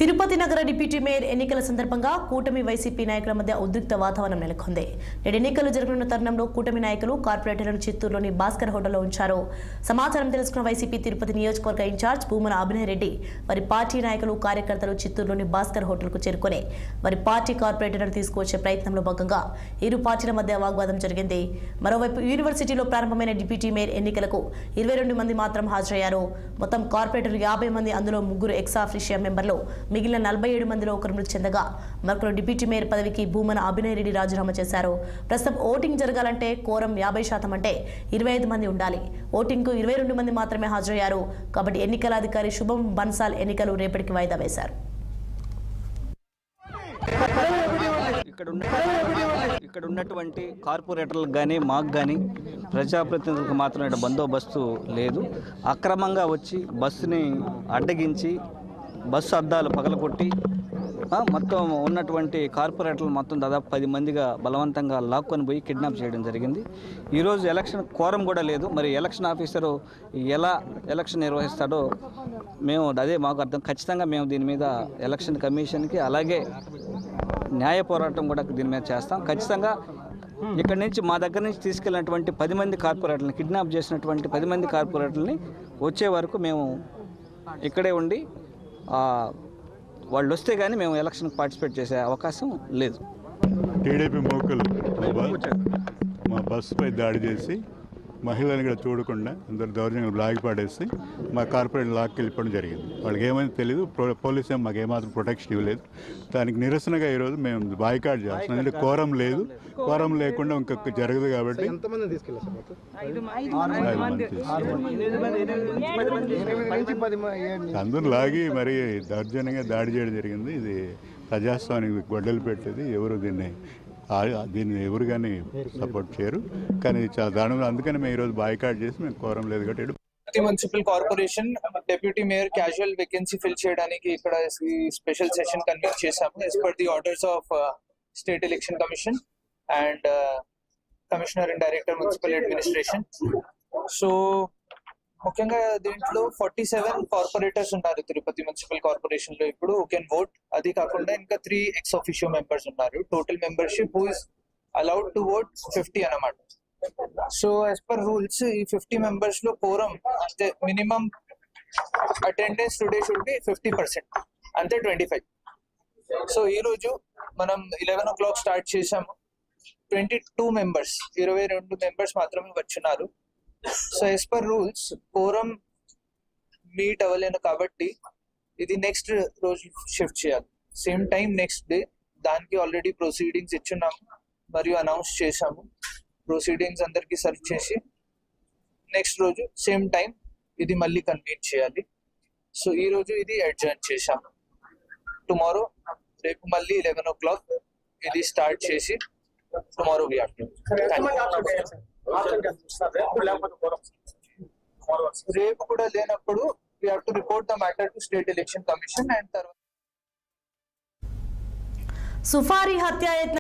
తిరుపతి నగర deputy mayor ఎన్నికల సందర్భంగా కూటమి వైసీపీ నాయకుల మధ్య ఉద్రిక్త వాతావరణం నెలకొంది. నేడు ఎన్నికలు జరగనున్న తరుణంలో కూటమి నాయకులు కార్పొరేటర్లను చిత్తూరులోని భాస్కర్ హోటల్లో ఉంచారు. సమాచారం తెలుసుకున్న వైసీపీ తిరుపతి నియోజకవర్గ ఇన్ఛార్జ్ భూమన అభినయ్ రెడ్డి వారి పార్టీ నాయకులు కార్యకర్తలు చిత్తూరులోని భాస్కర్ హోటల్కు చేరుకుని వారి పార్టీ కార్పొరేటర్లను తీసుకువచ్చే ప్రయత్నంలో భాగంగా ఇరు పార్టీల మధ్య వాగ్వాదం జరిగింది. మరోవైపు యూనివర్సిటీలో ప్రారంభమైన డిప్యూటీ మేయర్ ఎన్నికలకు 22 మంది మాత్రం హాజరయ్యారు. మొత్తం కార్పొరేటర్లు 50 మంది, అందులో 3 ఎక్స్-ఆఫీషియా మెంబర్లు, మిగిలిన 47 మందిలో ఒకరు మృతి చెందగా మరొకరు డిప్యూటీ మేయర్ పదవికి భూమన అభినయ్ రెడ్డి రాజీనామా చేశారు. ప్రస్తుతం ఓటింగ్ జరగాలంటే కోరం 50% అంటే 25 మంది ఉండాలి. ఓటింగ్కు 22 మంది మాత్రమే హాజరయ్యారు. కాబట్టి ఎన్నికల అధికారి శుభం బన్సాల్ ఎన్నికలు రేపటికి వాయిదా వేశారు. ఇక్కడ ఉన్నటువంటి కార్పొరేటర్లకు కానీ మాకు కానీ ప్రజాప్రతినిధులకు మాత్రం బందోబస్తు లేదు. అక్రమంగా వచ్చి బస్సుని అడ్డగించి బస్సు అద్దాలు పగలగొట్టి మొత్తం ఉన్నటువంటి కార్పొరేటర్లు మొత్తం దాదాపు 10 మందిగా బలవంతంగా లాక్కొని పోయి కిడ్నాప్ చేయడం జరిగింది. ఈరోజు ఎలక్షన్ కోరం కూడా లేదు. మరి ఎలక్షన్ ఆఫీసరు ఎలా ఎలక్షన్ నిర్వహిస్తాడో మేము అదే మాకు అర్థం. ఖచ్చితంగా మేము దీని మీద ఎలక్షన్ కమిషన్కి అలాగే న్యాయ పోరాటం కూడా దీని మీద చేస్తాం. ఖచ్చితంగా ఇక్కడ నుంచి మా దగ్గర నుంచి తీసుకెళ్ళినటువంటి 10 మంది కార్పొరేటర్ని కిడ్నాప్ చేసినటువంటి 10 మంది కార్పొరేటర్ని వచ్చే వరకు మేము ఇక్కడే ఉండి వాళ్ళు వస్తే కానీ మేము ఎలక్షన్కి పార్టిసిపేట్ చేసే అవకాశం లేదు. టీడీపీ మోకలు మా బస్సుపై దాడి చేసి మహిళలను కూడా చూడకుండా అందరు దౌర్జన్యాలు లాగి పడేసి మా కార్పొరేట్ లాక్కి వెళ్ళిపోవడం జరిగింది. వాళ్ళకి ఏమైనా తెలియదు. పోలీసు ఏమో మాకు ఏమాత్రం ప్రొటెక్షన్ ఇవ్వలేదు. దానికి నిరసనగా ఈరోజు మేము బాయ్కాట్ చేస్తున్నాం. అంటే కోరం లేదు. కోరం లేకుండా ఇంకొక జరగదు కాబట్టి అందరూ లాగి మరి దౌర్జన్యంగా దాడి చేయడం జరిగింది. ఇది ప్రజాస్వామ్యానికి గొడ్డలు పెట్టేది. ఎవరు దీన్ని ఎవరు కానీ సపోర్ట్ చేయరు. కానీ చాలా దారుణంగా, అందుకని మేము ఈరోజు బాయ్కాట్ చేసి మేము కోరం లేదు కాబట్టి municipal corporation deputy mayor casual vacancy fill చేయడానికి ఇక్కడ స్పెషల్ సెషన్ కన్వీన్ చేశాము. As per the orders of state election commission and commissioner and director municipal administration. So ముఖ్యంగా దీంట్లో 47 కార్పొరేటర్స్ ఉన్నారు తిరుపతి మున్సిపల్ కార్పొరేషన్ లో ఇప్పుడు హూ కెన్ ఓట్. అది కాకుండా ఇంకా 3 ఎక్స్-ఆఫీషియో మెంబర్స్ ఉన్నారు. Total membership who is allowed to vote 50 అన్నమాట. సో యాజ్ పర్ రూల్స్ ఈ 50 మెంబర్స్ లో కోరం అంటే minimum attendance today should be 50%, అంతే 25. సో ఈ రోజు మనం 11 o'clock స్టార్ట్ చేసాము. 22 మెంబర్స్ 22 మెంబర్స్ మాత్రమే వచ్చున్నారు. So as per rules quorum meet అవ్వలేను కాబట్టి ఇది నెక్స్ట్ రోజు షిఫ్ట్ చేయాలి. Same time next day. దానికి ఆల్రెడీ ప్రొసీడింగ్స్ ఇచ్చున్నాము మరియు అనౌన్స్ చేశాము. ప్రొసీడింగ్స్ అందరికి సర్వ్ చేసి నెక్స్ట్ రోజు సేమ్ టైం ఇది మళ్ళీ కన్వీన్ చేయాలి. సో ఈ రోజు ఇది అడ్జర్న్ చేశాము. టుమారో రేపు మళ్ళీ 11 o'clock ఇది స్టార్ట్ చేసి టుమారో వి హావ్ టు. రేపు కూడా లేనప్పుడు we have to report the matter to state election commission and supari హత్యాయత్నం